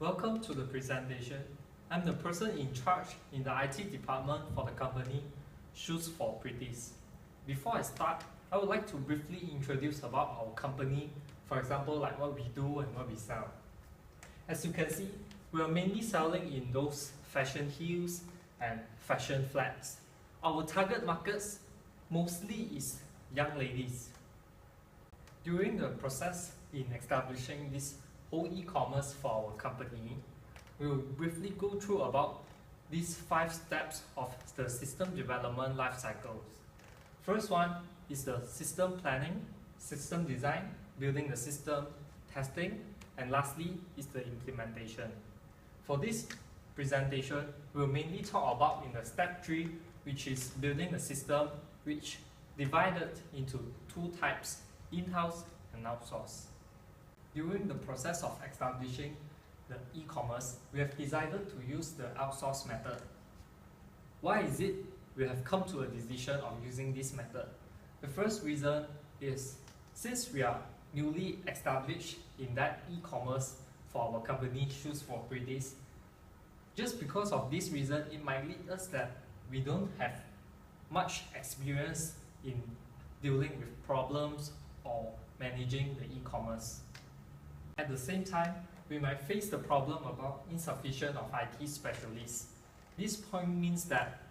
Welcome to the presentation. I'm the person in charge in the IT department for the company Shoes for Pretties. Before I start, I would like to briefly introduce about our company, for example, like what we do and what we sell. As you can see, we are mainly selling in those fashion heels and fashion flats. Our target markets mostly is young ladies. During the process in establishing this whole e-commerce for our company, we will briefly go through about these 5 steps of the system development life cycles. First one is the system planning, system design, building the system, testing, and lastly is the implementation. For this presentation, we will mainly talk about in the step 3, which is building the system, which divided into 2 types, in-house and outsource. During the process of establishing the e-commerce, we have decided to use the outsource method. Why is it we have come to a decision of using this method? The first reason is since we are newly established in that e-commerce for our company Shoes for Pretties, just because of this reason, it might lead us that we don't have much experience in dealing with problems or managing the e-commerce. At the same time, we might face the problem about insufficient of IT specialists. This point means that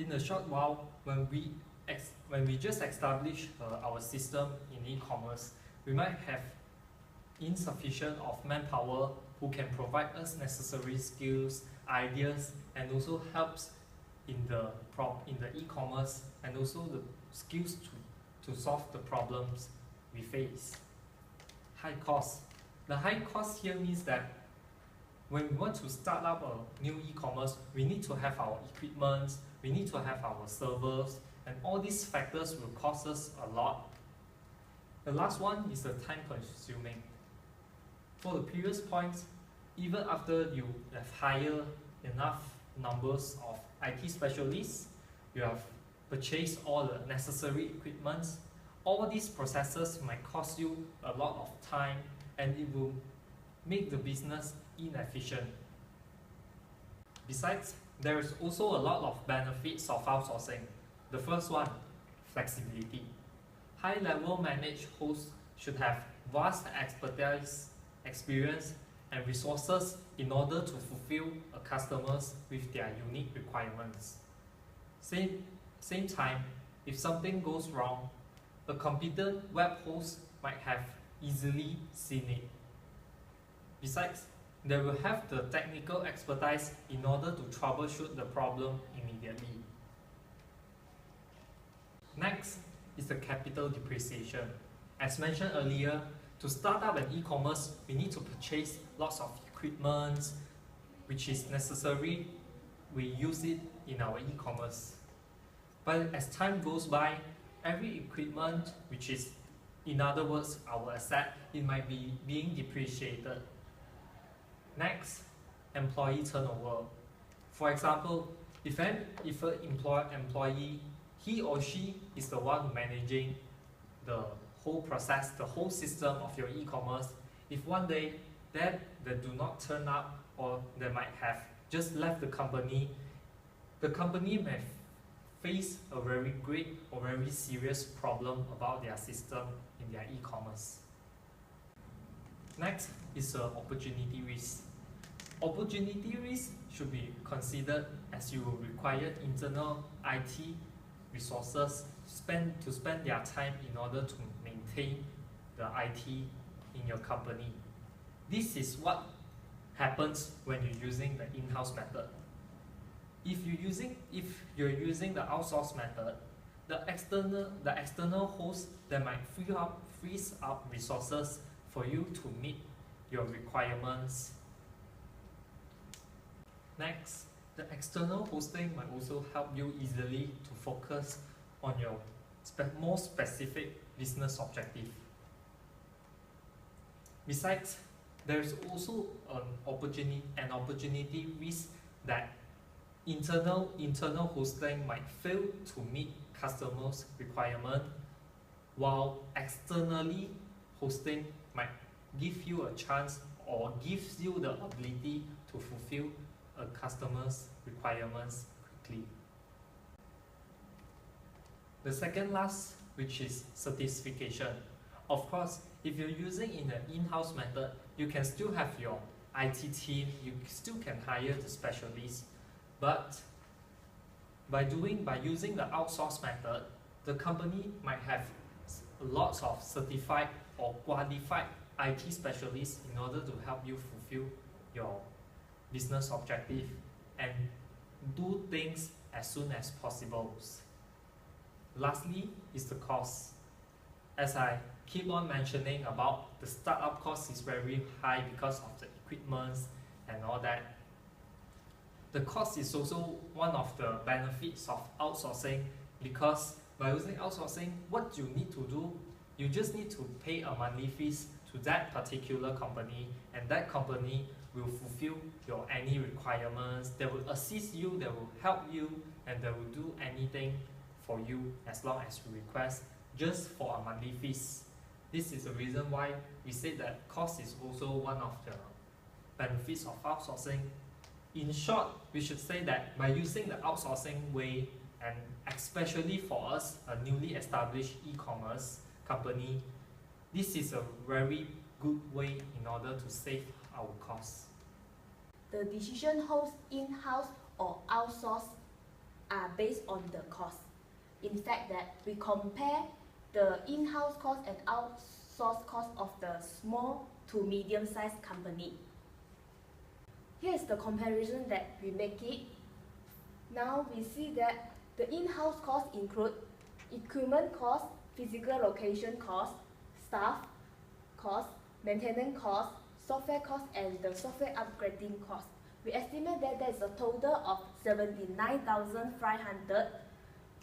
in a short while, when we just establish our system in e-commerce, we might have insufficient of manpower who can provide us necessary skills, ideas, and also helps in the e-commerce and also the skills to solve the problems we face. High cost. The high cost here means that when we want to start up a new e-commerce, we need to have our equipment, we need to have our servers, and all these factors will cost us a lot. The last one is the time consuming. For the previous points, even after you have hired enough numbers of IT specialists, you have purchased all the necessary equipment, all these processes might cost you a lot of time and it will make the business inefficient. Besides, there is also a lot of benefits of outsourcing. The first one, flexibility. High-level managed hosts should have vast expertise, experience, and resources in order to fulfill a customers with their unique requirements. Same time, if something goes wrong, a competent web host might have easily seen it. Besides, they will have the technical expertise in order to troubleshoot the problem immediately. Next is the capital depreciation. As mentioned earlier, to start up an e-commerce, we need to purchase lots of equipment, which is necessary. We use it in our e-commerce. But as time goes by, every equipment, which is in other words our asset, it might be being depreciated. Next, employee turnover. For example, if an employee, he or she is the one managing the whole process, the whole system of your e-commerce, if one day they do not turn up or they might have just left the company may face a very great or very serious problem about their system in their e-commerce. Next is the opportunity risk. Opportunity risk should be considered as you will require internal IT resources to spend their time in order to maintain the IT in your company. This is what happens when you're using the in-house method. If you're using the outsource method, the external host that might freeze up resources for you to meet your requirements. Next, the external hosting might also help you easily to focus on your more specific business objective. Besides, there is also an opportunity risk that internal hosting might fail to meet customers' requirement, while externally hosting might give you a chance or gives you the ability to fulfill a customer's requirements quickly. The second last, which is certification. Of course, if you're using in an in-house method, you can still have your IT team, you still can hire the specialists, but by using the outsource method, the company might have lots of certified or qualified IT specialists in order to help you fulfill your business objective and do things as soon as possible. Lastly is the cost. As I keep on mentioning about, the startup cost is very high because of the equipment and all that. The cost is also one of the benefits of outsourcing, because by using outsourcing, what you need to do, you just need to pay a monthly fees to that particular company, and that company will fulfill your any requirements. They will assist you, they will help you, and they will do anything for you as long as you request, just for a monthly fees. This is the reason why we say that cost is also one of the benefits of outsourcing. In short, we should say that by using the outsourcing way, and especially for us, a newly established e-commerce company, this is a very good way in order to save our costs. The decision host in-house or outsource are based on the cost. In fact, that we compare the in-house cost and outsource cost of the small to medium-sized company. Here is the comparison that we make it. Now we see that the in-house costs include equipment cost, physical location cost, staff cost, maintenance cost, software cost, and the software upgrading cost. We estimate that there is a total of 79,500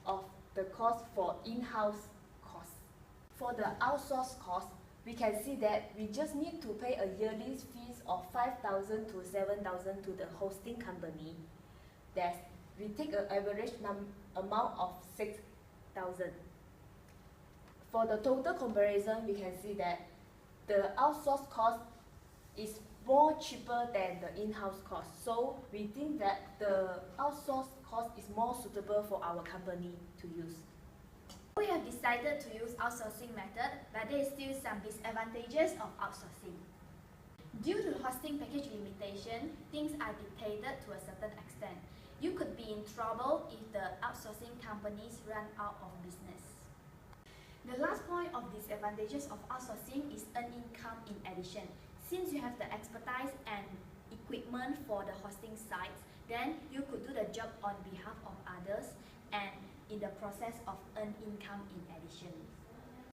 of the cost for in-house cost. For the outsource cost, we can see that we just need to pay a yearly fees of 5,000 to 7,000 to the hosting company. That we take an average amount of 6,000. For the total comparison, we can see that the outsource cost is more cheaper than the in-house cost. So we think that the outsource cost is more suitable for our company to use. We have decided to use outsourcing method, but there is still some disadvantages of outsourcing. Due to hosting package limitation, things are dictated to a certain extent. You could be in trouble if the outsourcing companies run out of business. The last point of disadvantages of outsourcing is earn income in addition. Since you have the expertise and equipment for the hosting sites, then you could do the job on behalf of others and in the process of earn income in addition.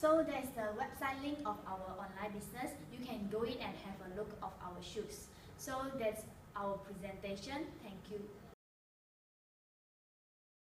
So there's the website link of our online business. You can go in and have a look of our shoes. So that's our presentation. Thank you.